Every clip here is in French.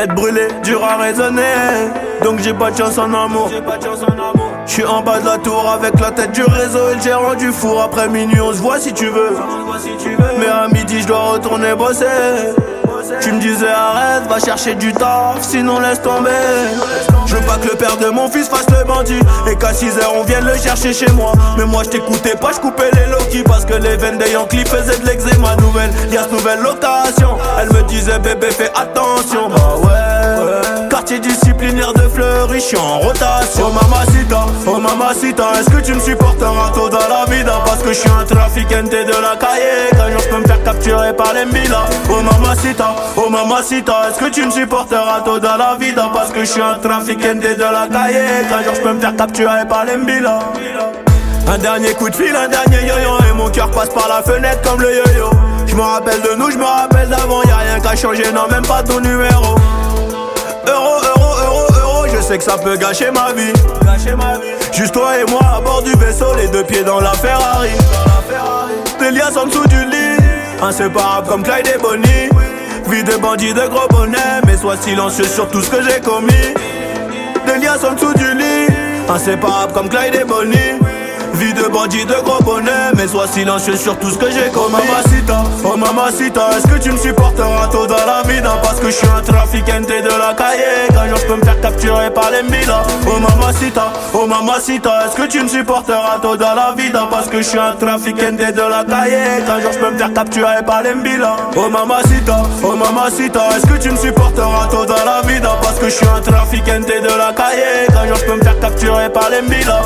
tête brûlée, dur à raisonner. Donc j'ai pas de chance en amour. J'suis en bas de la tour avec la tête du réseau et le gérant du four. Après minuit on se voit si tu veux. Mais à midi j'dois retourner bosser. Tu me disais arrête, va chercher du taf, sinon laisse tomber. Je veux pas que le père de mon fils fasse le bandit et qu'à 6h on vienne le chercher chez moi. Mais moi je t'écoutais pas, je coupais les Loki parce que les veines des Yankees faisaient de l'eczéma. Nouvelle, y'a ce nouvelle location. Elle me disait bébé fais attention. Bah ouais, quartier disciplinaire de Fleury, j'suis en rotation. Oh mamacita, est-ce que tu me supporteras tôt dans la vida? Parce que je suis un trafiquante de la calle. Qu'un jour je peux me faire capturer par les Mbila. Oh mamacita, est-ce que tu me supporteras tôt dans la vida? Parce que je suis un trafiquante de la calle. Qu'un jour je peux me faire capturer par les Mbila. Un dernier coup de fil, un dernier yo-yo et mon cœur passe par la fenêtre comme le yo-yo. Je me rappelle de nous, je me rappelle d'avant, y'a rien qu'à changer, non même pas ton numéro. Euro, je sais que ça peut gâcher ma vie. Juste toi et moi à bord du vaisseau, les deux pieds dans la Ferrari. Des liasses en dessous du lit, inséparables comme Clyde et Bonnie. Vie de bandit de gros bonnet, mais sois silencieux sur tout ce que j'ai commis. Des liasses en dessous du lit, inséparables comme Clyde et Bonnie. Vie de bandit de gros bonnet, mais sois silencieux sur tout ce que j'ai commis. Oh mamacita, est-ce que tu me supporteras tôt dans la vida? Parce que je suis un trafiquante de la calle. Qu'un jour je peux me faire capturer par les Mbila. Oh mamacita, est-ce que tu me supporteras tôt dans la vida? Parce que je suis un trafiquante de la calle. Qu'un jour je peux me faire capturer par les Mbila. Oh mamacita, est-ce que tu me supporteras tôt dans la vida? Parce que je suis un trafiquante de la calle. Qu'un jour je peux me faire capturer par les Mbila.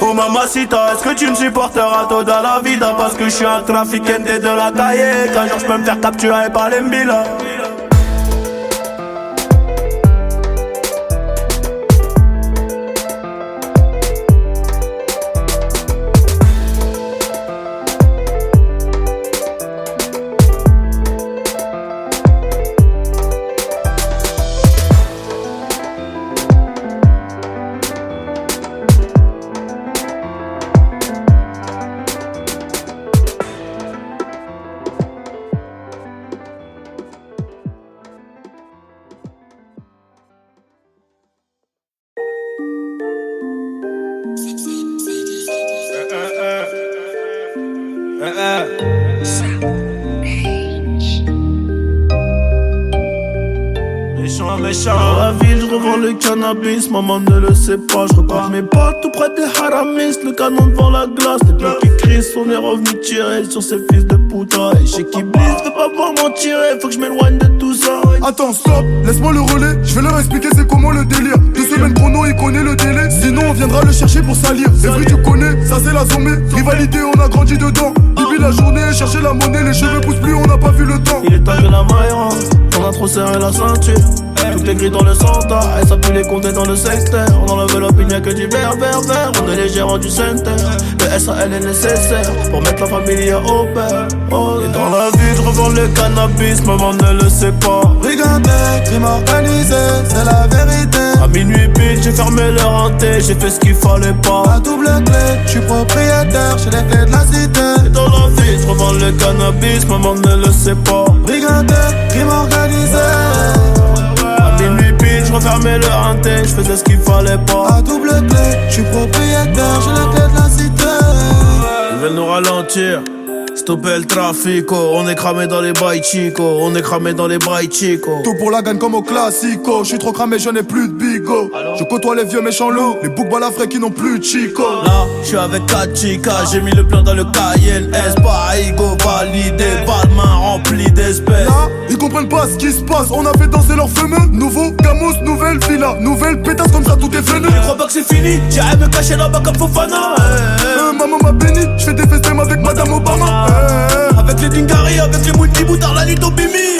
Oh mamacita, est-ce que tu me supporteras tôt dans la vida? Parce que je suis un trafiquante de la calle. Qu'un jour je peux me faire capturer par les Mbila. Méchant. Dans la ville, je revends le cannabis, maman ne le sait pas. Je repars mes potes tout près des haramis, le canon devant la glace. Les blocs qui crient, on est revenu tirer sur ces fils de puta. Et chez qui blisse, veut pas voir m'en tirer, faut que je m'éloigne de tout ça. Attends, stop, laisse-moi le relais, je vais leur expliquer c'est comment le délire. 2 semaines chrono, il connaît le délai, sinon on viendra le chercher pour salir. Les vrais tu connais, ça c'est la zombie. Rivalité, on a grandi dedans. Depuis la journée, chercher la monnaie, les cheveux poussent plus, on n'a pas vu le temps. Il est temps que la maille rentre, on a trop serré la ceinture. Tout est gris dans le centre, et ça pue les compter dans le secteur. On enlève l'opinion, y'a que du vert. On est les gérants du center. Le SAL est nécessaire pour mettre la famille au père. Et dans la vie, je revends le cannabis, maman ne le sait pas. Brigandé, crime organisé, c'est la vérité. À minuit pile, j'ai fermé le renté, j'ai fait ce qu'il fallait pas. À double clé, je suis propriétaire, j'ai les clés de la cité. Et dans la vie, je revends le cannabis, maman ne le sait pas. Brigandé, crime organisé. À minuit pile, je refermais le renté, je faisais ce qu'il fallait pas. À double clé, je suis propriétaire, j'ai les clés de la cité. Ils veulent nous ralentir, stopper le trafic, on est cramé dans les bails chico, on est cramé dans les bails chico. Tout pour la gagne comme au classico. Je suis trop cramé, je n'ai plus de bigot. Je côtoie les vieux méchants loups, les boucs balafrés qui n'ont plus de chico. Là, je suis avec 4 chicas, j'ai mis le plan dans le KLS. Parigo validé, pas de main remplie d'espèces. Là, ils comprennent pas ce qui se passe, on a fait danser leurs fameux. Nouveau Gamos, nouvelle villa, nouvelle pétasse, comme ça tout est venu. Tu crois pas que c'est fini? J'irai me cacher là-bas comme Fofana. Maman m'a béni, je fais des festins avec Madame Obama. Avec les Dingari, avec les multiboutards, la nuit au Bimi.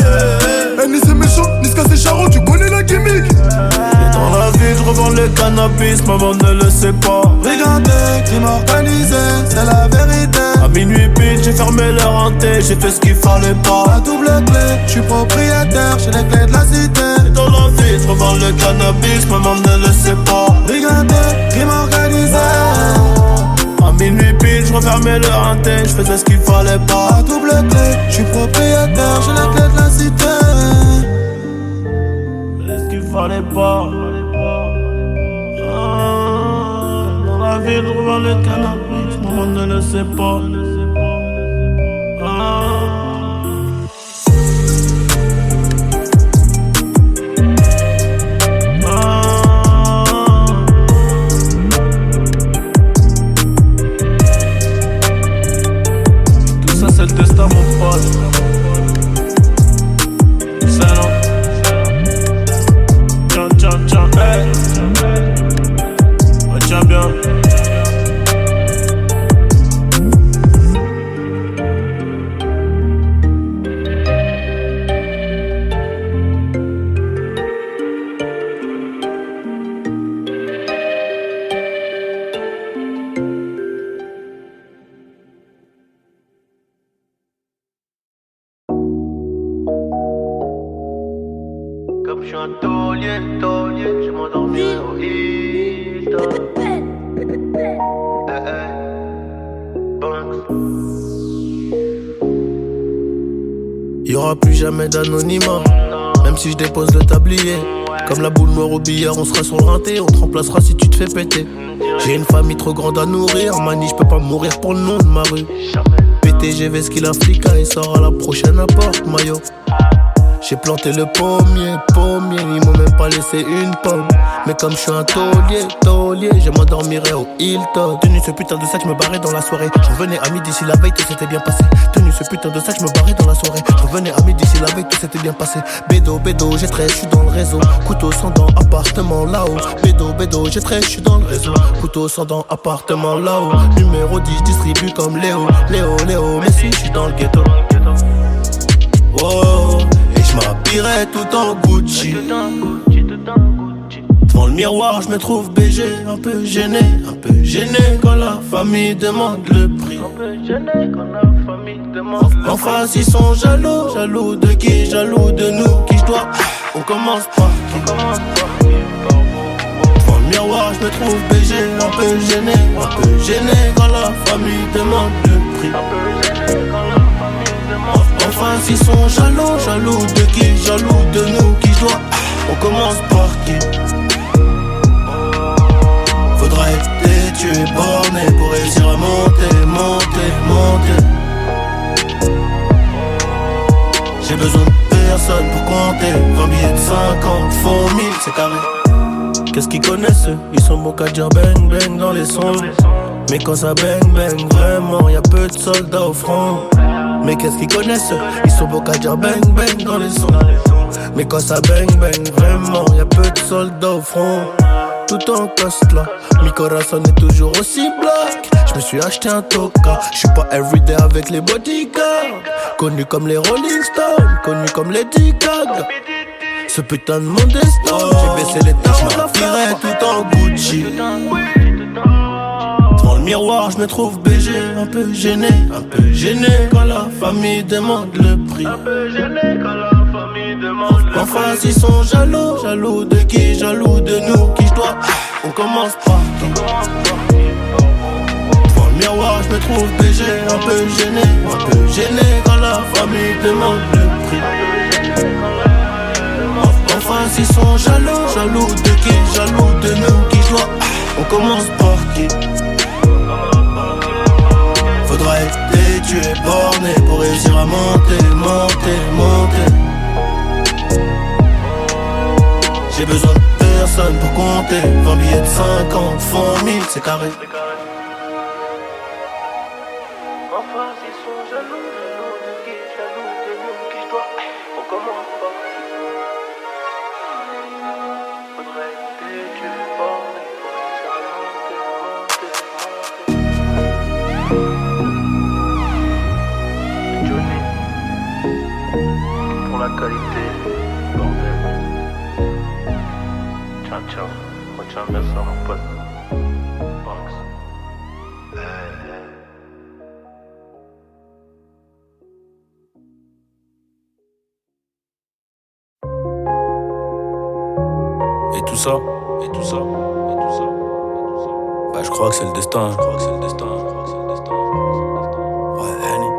Ni c'est méchant, ni c'est charron, tu connais la gimmick. Et dans la vie, je revends le cannabis, maman ne le sait pas. Brigandé, crime organisé, c'est la vérité. À minuit pile, j'ai fermé le renté, j'ai fait ce qu'il fallait pas. À double clé, je suis propriétaire, j'ai les clés de la cité. Et dans la vie, je revends le cannabis, maman ne le sait pas. Brigandé, crime organisé. À minuit pile, je refermais le renté, je faisais ce qu'il fallait pas. À double clé, je suis propriétaire, j'ai les clés de la cité. dans le cannabis, maman ne le sait pas. Tout ça c'est le destin mon pote. C'est non. Tiens, hey. Retiens bien. Comme je suis un taulier, je m'endormirai au Hilton. Banks. Y'aura plus jamais d'anonymat, même si je dépose le tablier. Comme la boule noire au billard, on sera sur le rinté, on te remplacera si tu te fais péter. J'ai une famille trop grande à nourrir, mani, je peux pas mourir pour le nom de ma rue. PTGV, ce qu'il a flica, il sort à la prochaine apporte, maillot. J'ai planté le pommier, ils m'ont même pas laissé une pomme. Mais comme je suis un taulier, je m'endormirai au Hilton. Tenu ce putain de sac, je me barrais dans la soirée. Je revenais à midi si la veille tout s'était bien passé. Tenu ce putain de sac, je me barrais dans la soirée. Je revenais à midi si la veille tout s'était bien passé. Bédo, j'ai très, je suis dans le réseau. Couteau sans dents, appartement là-haut. Bédo, j'ai très, je suis dans le réseau. Couteau sans dents, appartement là-haut. Numéro 10, distribue comme Léo, mais si je suis dans le ghetto. Oh, et je m'habillerai tout en Gucci. Devant le miroir, je me trouve BG, un peu gêné quand la famille demande le prix. En face, ils sont jaloux de qui? Jaloux de nous, qui je dois. On commence par qui? Devant le miroir, je me trouve BG, un peu gêné quand la famille demande le prix. En face, ils sont jaloux de qui? Jaloux de nous, qui je dois. On commence par qui? Faudra être têtu et borné pour réussir à monter. J'ai besoin de personne pour compter. 20 billets de 50, font 1000, c'est carré. Qu'est-ce qu'ils connaissent eux? Ils sont bons qu'à dire bang dans les sons. Mais quand ça bang, vraiment, y'a peu de soldats au front. Mais qu'est-ce qu'ils connaissent eux? Ils sont bons qu'à dire bang dans les sons. Mais quand ça bang, vraiment, y'a peu de soldats au front. Tout en coste là, mi corazon est toujours aussi black. Je me suis acheté un toka, je suis pas everyday avec les bodyguards. Connu comme les Rolling Stones, connu comme les Gaga. Ce putain de monde est stone, j'ai baissé les tards, je m'habillerai tout en Gucci. Devant le miroir, je me trouve BG, un peu gêné quand la famille demande le prix. En face, ils sont jaloux de qui? Jaloux de nous, qui je dois. On commence par qui? Devant le miroir, je me trouve BG, un peu gêné quand la famille demande le prix. En face, ils sont jaloux de qui? Jaloux de nous, qui je dois. On commence par qui? Faudra être têtu et borné pour réussir à monter. J'ai besoin de personne pour compter. 20 billets de 50, font 1000, c'est carré. En face, ils sont jaloux de qui? Jaloux de nous, qui je dois. On commence par qui? Faudrait être têtu et borné pour réussir à monter. Johnny, pour la qualité, bordel. Ciao, retiens bien ça mon pote. Banks. Et tout ça. Bah je crois que c'est le destin. Ouais, Annie.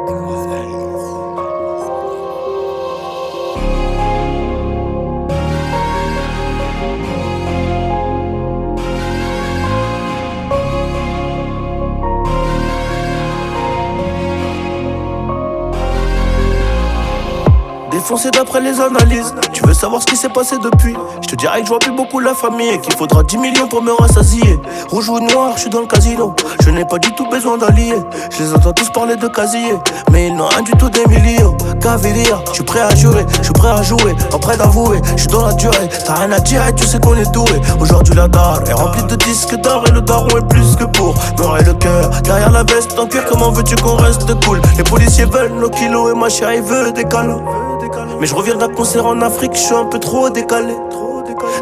défoncé d'après les analyses. Tu veux savoir ce qui s'est passé depuis? Je te dirais que je vois plus beaucoup la famille et qu'il faudra 10 millions pour me rassasier. Rouge ou noir, je suis dans le casino. Je n'ai pas du tout besoin d'alliés. Je les entends tous parler de casier, mais ils n'ont rien du tout d'Emilio. Cavalier, je suis prêt à jurer, je suis prêt à jouer, en prêt d'avouer. Je suis dans la durée, t'as rien à dire et tu sais qu'on est doué. Aujourd'hui la dalle est remplie de disques d'or et le daron est plus que pour noircir le cœur. Derrière la veste en cuir, comment veux-tu qu'on reste cool? Les policiers veulent nos kilos et ma chérie veut des câlins. Mais je reviens d'un concert en Afrique, je suis un peu trop décalé.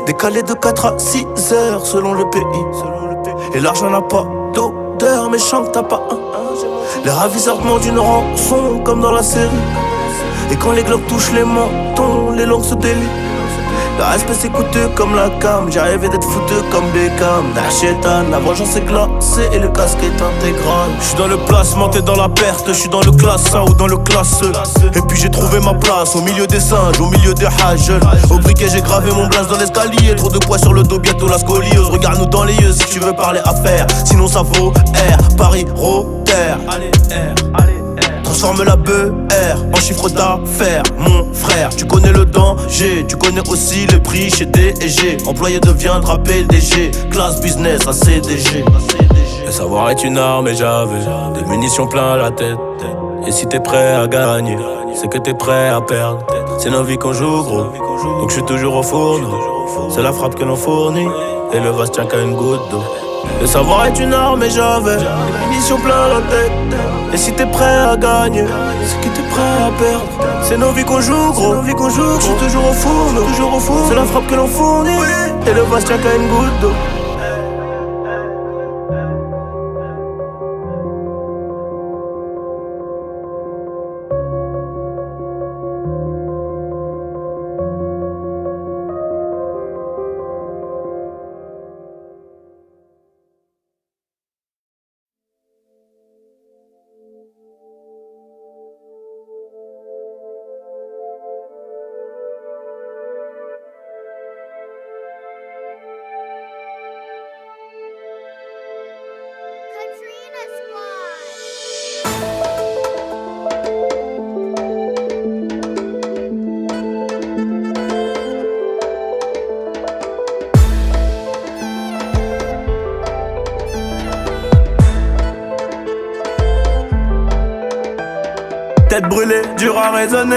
Décalé de 4 à 6 heures selon le pays. Et l'argent n'a pas d'odeur, mais je sens que t'as pas un. Les ravisseurs demandent une rançon comme dans la série. Et quand les globes touchent les mentons, les langues se délient. Le respect c'est coûteux comme la cam. J'ai rêvé d'être fouteux comme Beckham. Nachétan, la vengeance est glacée et le casque est intégral. J'suis dans le placement, t'es dans la perte. J'suis dans le classe 1 ou dans le classe E. Et puis j'ai trouvé ma place au milieu des singes, au milieu des hages. Au briquet j'ai gravé mon blaze dans l'escalier. Trop de poids sur le dos, bientôt la scoliose. Regarde-nous dans les yeux si tu veux parler affaires. Sinon ça vaut R, Paris, Rotter. Allez R, allez. Transforme la BR en chiffre d'affaires, mon frère. Tu connais le danger, tu connais aussi les prix chez D&G. Employé deviendra PDG, classe business à CDG. Le savoir est une arme et j'avais des munitions plein la tête. Et si t'es prêt à gagner, c'est que t'es prêt à perdre. C'est nos vies qu'on joue gros, donc je suis toujours au fourneau. C'est la frappe que l'on fournit, et le vase tient qu'à une goutte d'eau. Le savoir est une arme et j'avais des munitions plein la tête. Et si t'es prêt à gagner, c'est que t'es prêt à perdre. C'est nos vies qu'on joue gros, je suis toujours au four, c'est la frappe que l'on fournit, et le vase tient qu'à une goutte d'eau. Tête brûlée, dur à raisonner,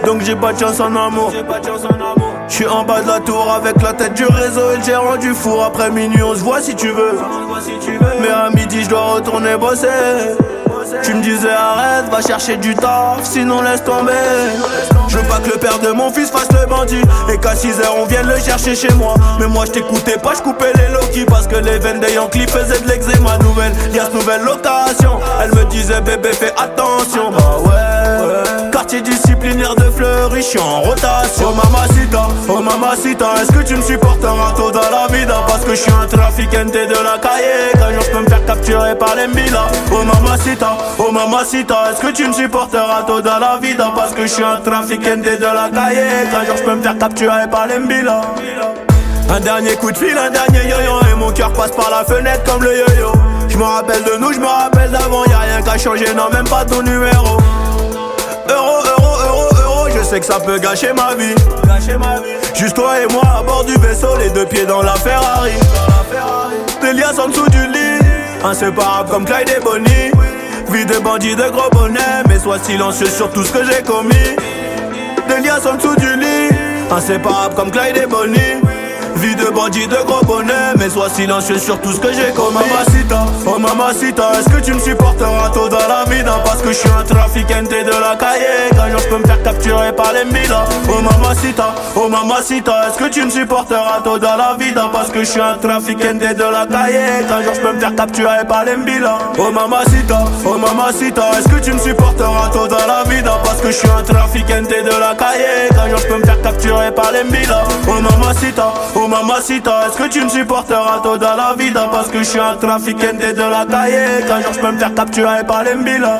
donc j'ai pas de chance en amour. J'suis en bas de la tour avec la tête du réseau et le gérant du four. Après minuit on se voit si tu veux, mais à midi je dois retourner bosser. Tu me disais arrête, va chercher du taf, sinon laisse tomber. Je veux pas que le père de mon fils fasse le bandit et qu'à 6h on vienne le chercher chez moi. Mais moi je t'écoutais pas, je coupais les Loki parce que les veines des Yankees faisaient de l'eczéma. Nouvelle liasse, nouvelle location. Elle me disait bébé fais attention. Bah ouais, quartier disciplinaire de Fleury, j'suis en rotation. Oh mamacita, est-ce que tu me supporteras tôt dans la vida? Parce que je suis un trafiquante de la cahier. Qu'un jour je peux me faire capturer par les Mbila. Oh mamacita, est-ce que tu me supporteras tôt dans la vida? Parce que je suis un trafiquante de la cahier. Qu'un jour je peux me faire capturer par les Mbila. Un dernier coup de fil, un dernier yo-yo, et mon cœur passe par la fenêtre comme le yo-yo. Je me rappelle de nous, je me rappelle d'avant, y'a rien qu'à changer, non même pas ton numéro. Euro, je sais que ça peut gâcher ma vie. Juste toi et moi à bord du vaisseau, les deux pieds dans la Ferrari. Des liasses en dessous du lit, inséparables comme Clyde et Bonnie. Vie de bandit de gros bonnet, mais sois silencieux sur tout ce que j'ai commis. Des liasses en dessous du lit, inséparables comme Clyde et Bonnie. Vie de bandit de gros bonnet, mais sois silencieux sur tout ce que j'ai commis. Oh mamacita, est-ce que tu me supporteras tôt dans la vida? Parce que je suis un trafiquante de la cahier. Qu'un jour je peux me faire capturer par les Mbila. Oh mamacita, est-ce que tu me supporteras tôt dans la vida? Parce que je suis un trafiquante de la cahier. Qu'un jour je peux me faire capturer par les Mbila. Oh mamacita, est-ce que tu me supporteras tôt dans la vida? Parce que je suis un trafiquante de la cahier. Qu'un jour je peux me faire capturer par les Mbila. Oh mamacita, est-ce que tu me supporteras tôt dans la vida? Parce que je suis un trafiquante de la cahier. Qu'un jour je peux me faire capturer par les Mbila.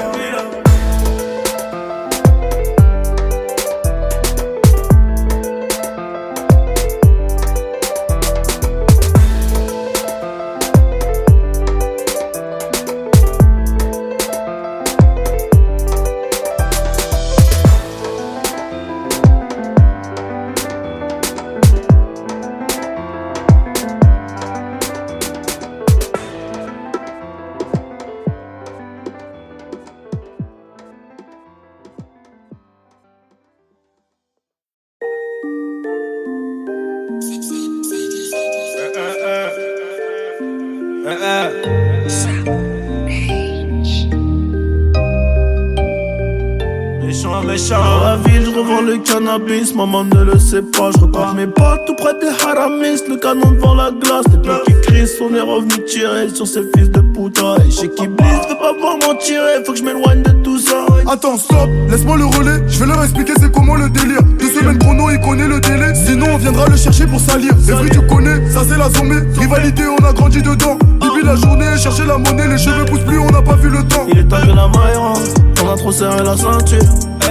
Méchant, méchant. Dans la ville, je revends le cannabis, maman ne le sait pas. Je regarde mes potes tout près des haramis, le canon devant la glace. Les blocs qui crient, on est revenu tirer sur ces fils de puta. Et chez qui blisse, veut pas voir m'en tirer, faut que je m'éloigne de tout ça. Attends, stop, laisse-moi le relais, je vais leur expliquer c'est comment le délire. 2 semaines chrono, il connaît le délai, sinon on viendra le chercher pour salir. Les fruits tu connais, ça c'est la zombie. Rivalité, on a grandi dedans. Depuis la journée, chercher la monnaie, les cheveux poussent plus, on n'a pas vu le temps. Il est temps que la maille rentre, on a trop serré la ceinture.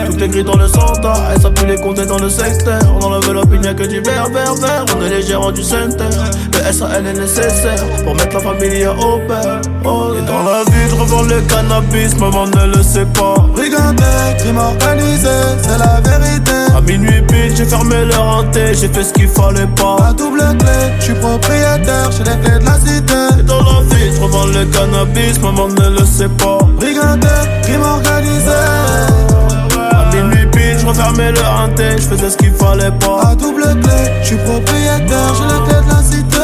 Tout est gris dans le centre, et ça pue les compter dans le secteur. On enlève l'opinion que du vert. On est les gérants du center. Le SAL est nécessaire pour mettre la famille au père. Et dans la vie, je revends le cannabis, maman ne le sait pas. Brigandé, crime organisé, c'est la vérité. À minuit pile, j'ai fermé le renté, j'ai fait ce qu'il fallait pas. À double clé, je suis propriétaire, j'ai les clés de la cité. Et dans la vie, je revends le cannabis, maman ne le sait pas. Brigandé, crime organisé. À minuit pile, je refermais le renté, je faisais ce qu'il fallait pas. À double clé, je suis propriétaire, j'ai les clés de la cité.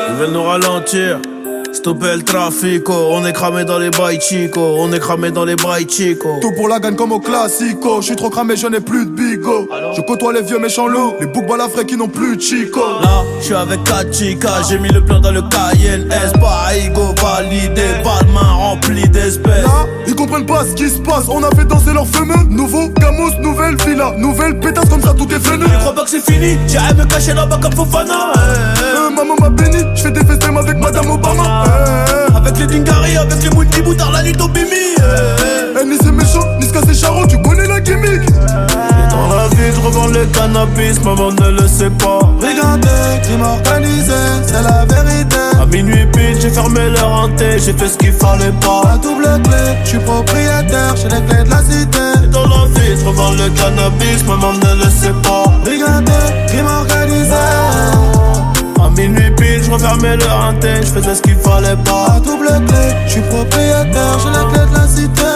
Ils veulent nous ralentir, stopper le trafic, on est cramé dans les bails chico, on est cramé dans les bails chico. Tout pour la gagne comme au classico. Je suis trop cramé, je n'ai plus de bigot. Je côtoie les vieux méchants loups, les boucs balafrés qui n'ont plus de chico. Là, je suis avec 4 chicas, j'ai mis le plan dans le Cayenne S. Baigo validé, pas de main remplie d'espèces. Là, ils comprennent pas ce qui se passe, on a fait danser leurs fameux. Nouveau Gamos, nouvelle villa, nouvelle pétasse comme ça tout est venu. Je crois pas que c'est fini, j'irai me cacher là-bas comme Fofana. Maman m'a béni, je fais des festins avec Madame Obama. Avec les Dingari, avec les multi-boutards, la nuit au Bimi. Ni c'est méchant, ni ce c'est charron, tu connais la gimmick. Et dans la vie, je revends le cannabis, maman ne le sait pas. Brigandé, crime organisé, c'est la vérité. À minuit pile, j'ai fermé le renté, j'ai fait ce qu'il fallait pas. À double clé, je suis propriétaire, j'ai les clés de la cité. Et dans la vie, je revends le cannabis, maman ne le sait pas. Brigandé, crime organisé. À minuit pile, je refermais le renté, je faisais ce qu'il fallait pas. À double clé, je suis propriétaire, j'ai les clés de la cité.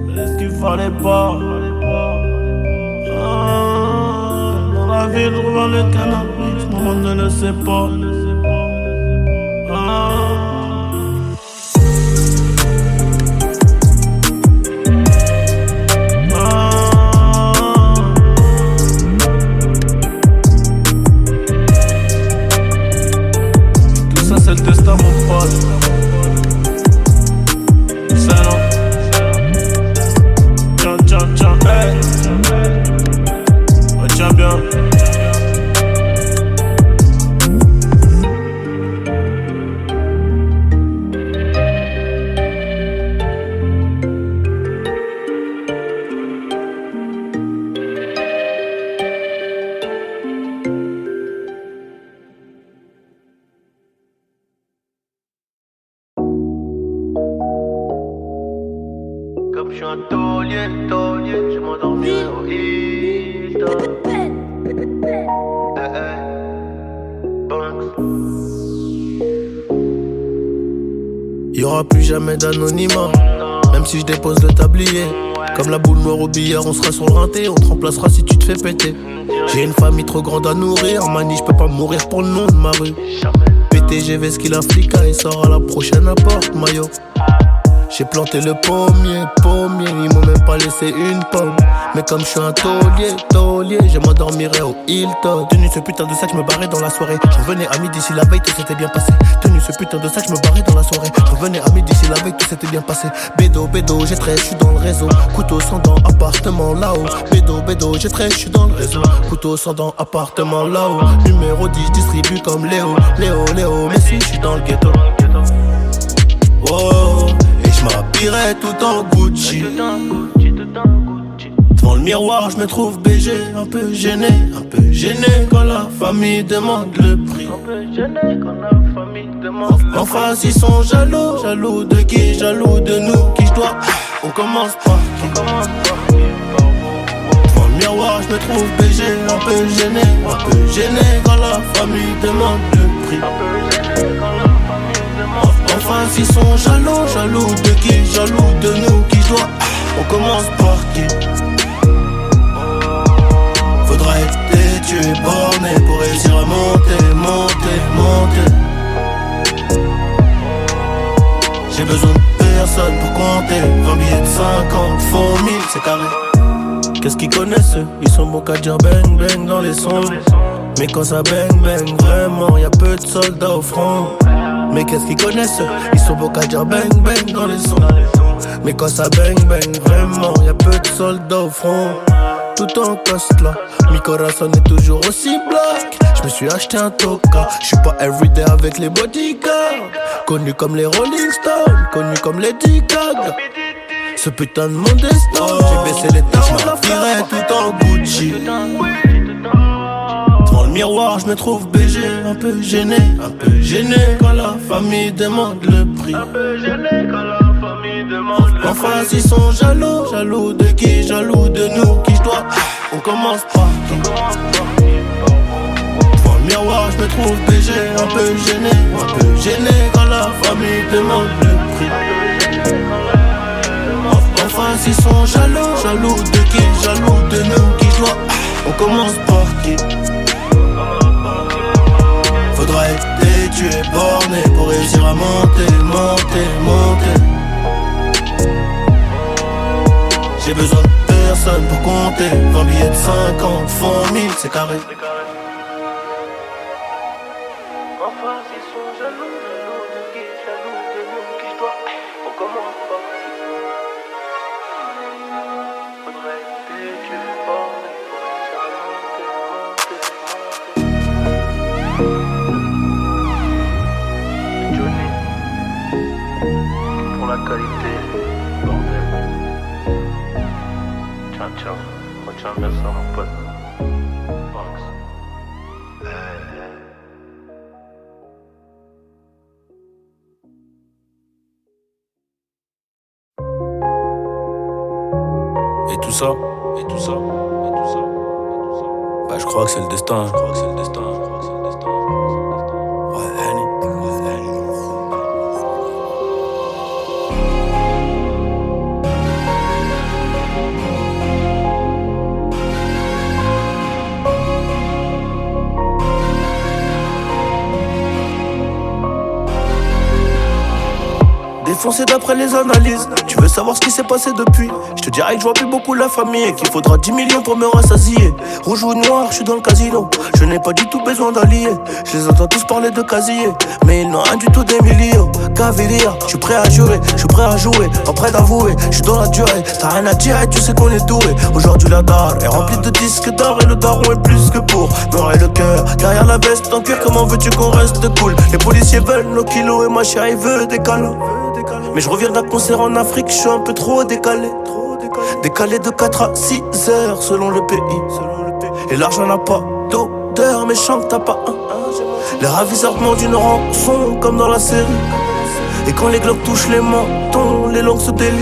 Je faisais ce qu'il fallait pas. Dans la ville, je revends le cannabis, maman ne le sait pas. C'est le destin, mon pote. C'est non. Tiens, hey. Oh, tiens bien. Comme je suis un taulier, je m'endormirai au Hilton. Banks. Y'aura plus jamais d'anonymat, même si je dépose le tablier. Comme la boule noire au billard, on sera sur le rinté, on te remplacera si tu te fais péter. J'ai une famille trop grande à nourrir, manie, je peux pas mourir pour le nom de ma rue. PTGV, ce qu'il a flica, il sort à la prochaine apporte, maillot. J'ai planté le pommier, ils m'ont même pas laissé une pomme. Mais comme je suis un taulier, je m'endormirai au Hilton. Tenu ce putain de sac, je me barrais dans la soirée. Je revenais à midi si la veille tout s'était bien passé. Tenu ce putain de sac, je me barrais dans la soirée. Je revenais à midi si la veille tout s'était bien passé. Bédo, j'ai 13, je suis dans le réseau. Couteau sans dents, appartement là-haut. Bédo, j'ai 13, je suis dans le réseau. Couteau sans dents, appartement là-haut. Numéro 10, distribue comme Léo, mais si je suis dans le ghetto. Oh. Je m'habillerai tout en Gucci. Devant le miroir, je me trouve BG, un peu gêné quand la famille demande le prix. En face, ils sont jaloux de qui? Jaloux de nous, qui je dois. On commence par qui? Devant le miroir, je me trouve BG, un peu gêné quand la famille demande le prix. Enfin s'ils sont jaloux de qui? Jaloux de nous, qui je dois. On commence par qui? Faudra être têtu et borné pour réussir à monter. J'ai besoin de paix personne pour compter 20 billets de 50, faux 1000, c'est carré. Qu'est-ce qu'ils connaissent eux? Ils sont bons qu'à dire bang bang dans les sons. Mais quand ça bang bang vraiment, y'a peu de soldats au front. Mais qu'est-ce qu'ils connaissent eux? Ils sont bons qu'à dire bang bang dans les sons. Mais quand ça bang bang vraiment, y'a peu de soldats au front. Tout en coste là, mi corazon est toujours aussi black. Je me suis acheté un toka, je suis pas everyday avec les bodyguards. Connu comme les Rolling Stones, connu comme les Gaga. Ce putain de monde est stone, j'ai baissé les taches, je m'habillerai tout en Gucci. Devant le miroir, je me trouve BG, un peu gêné quand la famille demande le prix. Un peu gêné quand la famille demande le prix. En face ils sont jaloux, jaloux de qui? Jaloux de nous, qui je dois. On commence par qui? Devant le miroir, je me trouve BG, un peu gêné quand la famille demande le prix. En face ils sont jaloux, jaloux de qui? Jaloux de nous, qui je dois. On commence par qui? Faudra être têtu et borné pour réussir à monter. J'ai besoin de personne pour compter 20 billets de 50, font 1000, c'est carré. Enfin ils sont jaloux de qui? Jaloux de nous, qui je dois. On commence par qui? Faudra être têtu et borné pour réussir à monter. Johnny, pour la qualité, bordel. Ciao, retiens bien ça mon pote. Box. Et tout ça, bah je crois que c'est le destin. Défoncé d'après les analyses. Tu veux savoir ce qui s'est passé depuis? Je te dirais que je vois plus beaucoup la famille et qu'il faudra 10 millions pour me rassasier. Rouge ou noir, je suis dans le casino. Je n'ai pas du tout besoin d'alliés. Je les entends tous parler de casier, mais ils n'ont rien du tout des millions. Cavalier, je suis prêt à jurer, je suis prêt à jouer, pas prêt d'avouer. Je suis dans la durée, t'as rien à dire et tu sais qu'on est doué. Aujourd'hui la dalle est remplie de disques d'or et le daron est plus que pour noir et le cœur. Derrière la veste en cuir, comment veux-tu qu'on reste cool? Les policiers veulent nos kilos et ma chérie veut des câlins. Mais je reviens d'un concert en Afrique, je suis un peu trop décalé. Décalé de 4 à 6 heures selon le pays. Et l'argent n'a pas d'odeur, mais chante t'as pas un. Les ravisseurs demandent une rançon comme dans la série. Et quand les globes touchent les mentons, les langues se délient.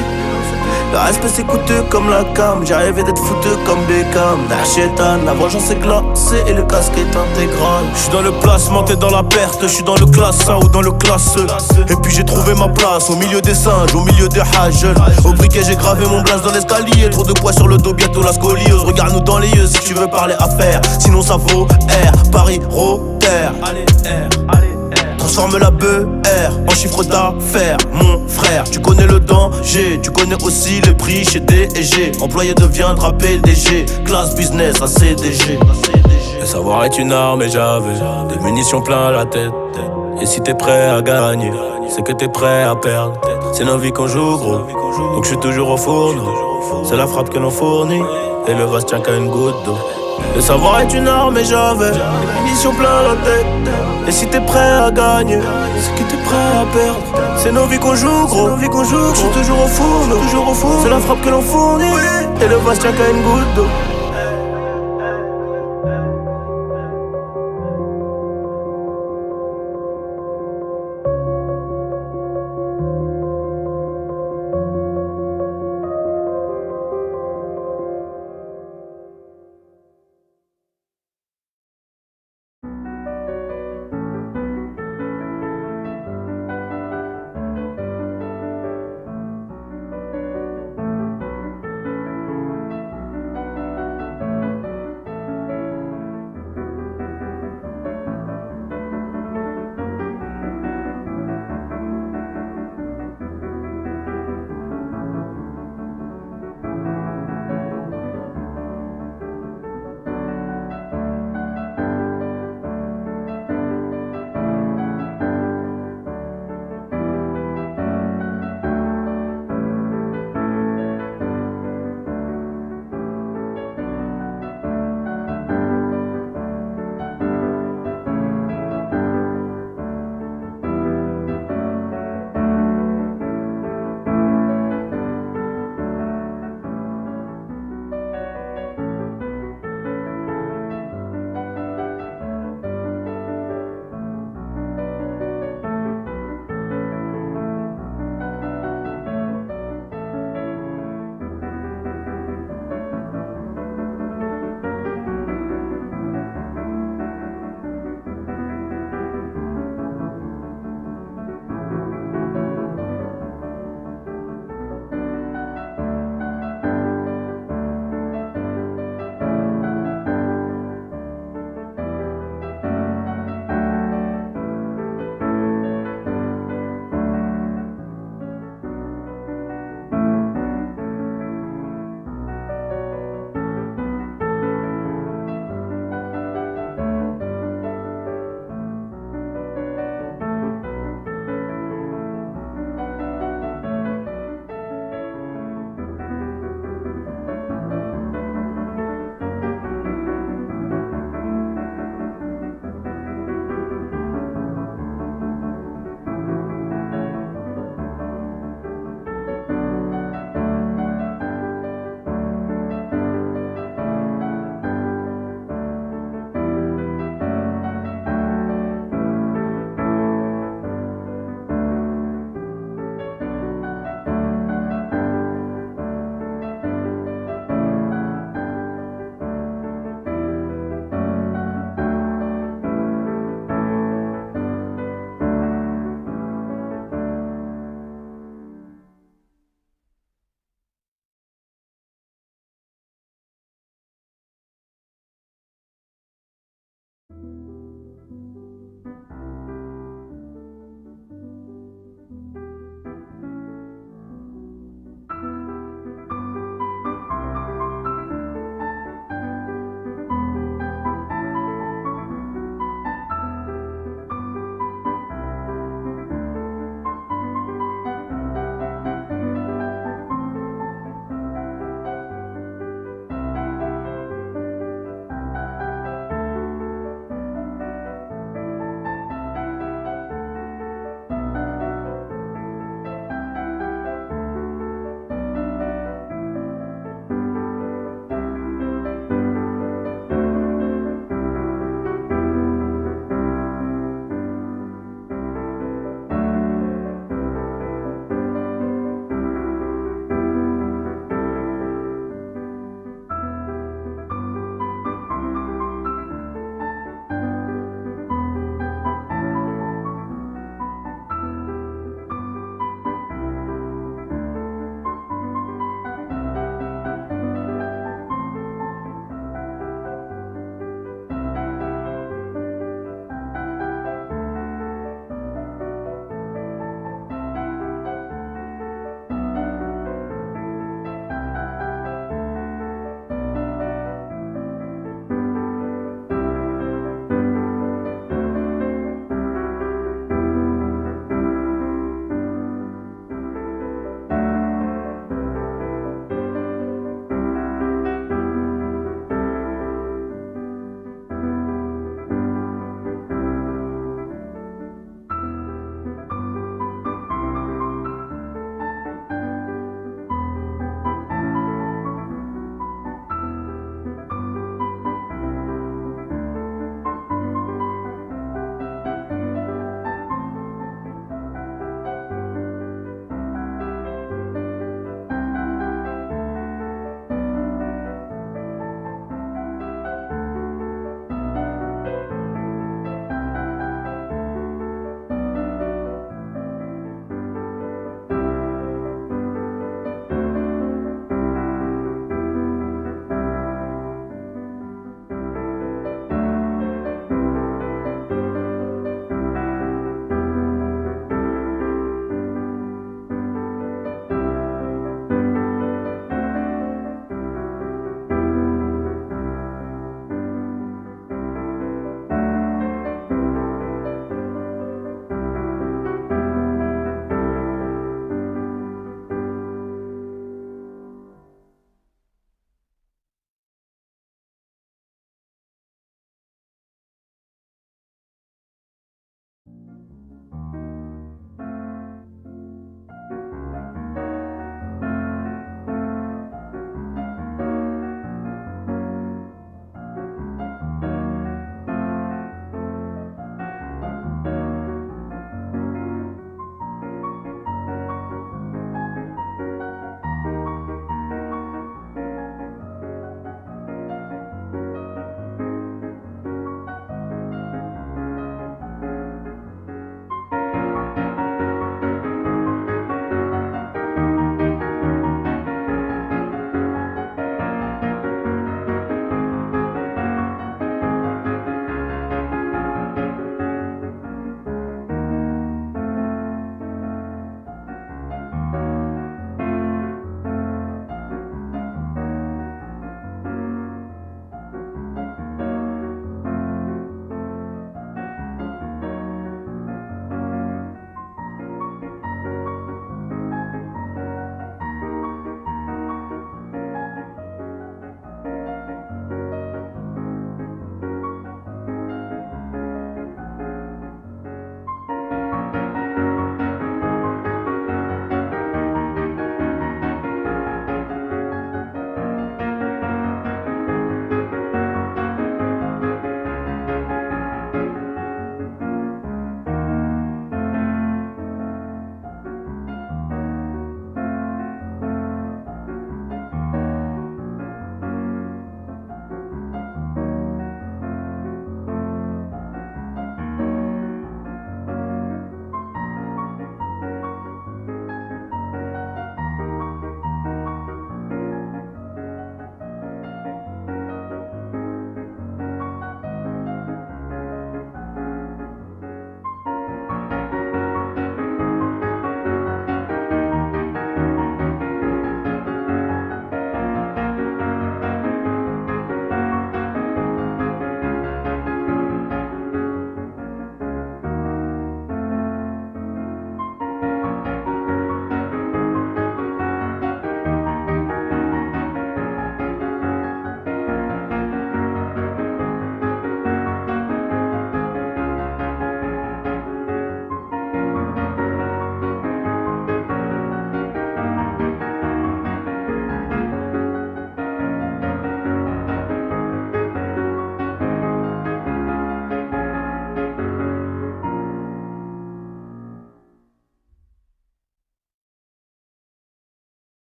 Le respect c'est coûteux comme la cam. J'ai rêvé d'être foutu comme Beckham. Darchetan, la vengeance est glacée et le casque est intégral. J'suis dans le placement, t'es dans la perte. J'suis dans le classe 1 ou dans le classe E. Et puis j'ai trouvé ma place au milieu des singes, au milieu des hajj. Au briquet j'ai gravé mon blase dans l'escalier. Trop de poids sur le dos, bientôt la scoliose. Regarde-nous dans les yeux si tu veux parler affaires. Sinon ça vaut R, Paris, Rotter. Allez R, allez. Transforme la BR en chiffre d'affaires, mon frère. Tu connais le danger, tu connais aussi le prix chez D&G. Employé deviendra PDG, classe business à CDG. Le savoir est une arme et j'avais des munitions plein la tête. Et si t'es prêt à gagner, c'est que t'es prêt à perdre. C'est nos vies qu'on joue gros, donc je suis toujours au fourneau. C'est la frappe que l'on fournit, et le vase tient qu'à une goutte d'eau. Le savoir est une arme et j'avais des munitions plein la tête. Et si t'es prêt à gagner, c'est que t'es prêt à perdre. C'est nos vies qu'on joue gros, je suis toujours au four, c'est la frappe que l'on fournit, et le vase tient qu'à une goutte d'eau.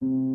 Thank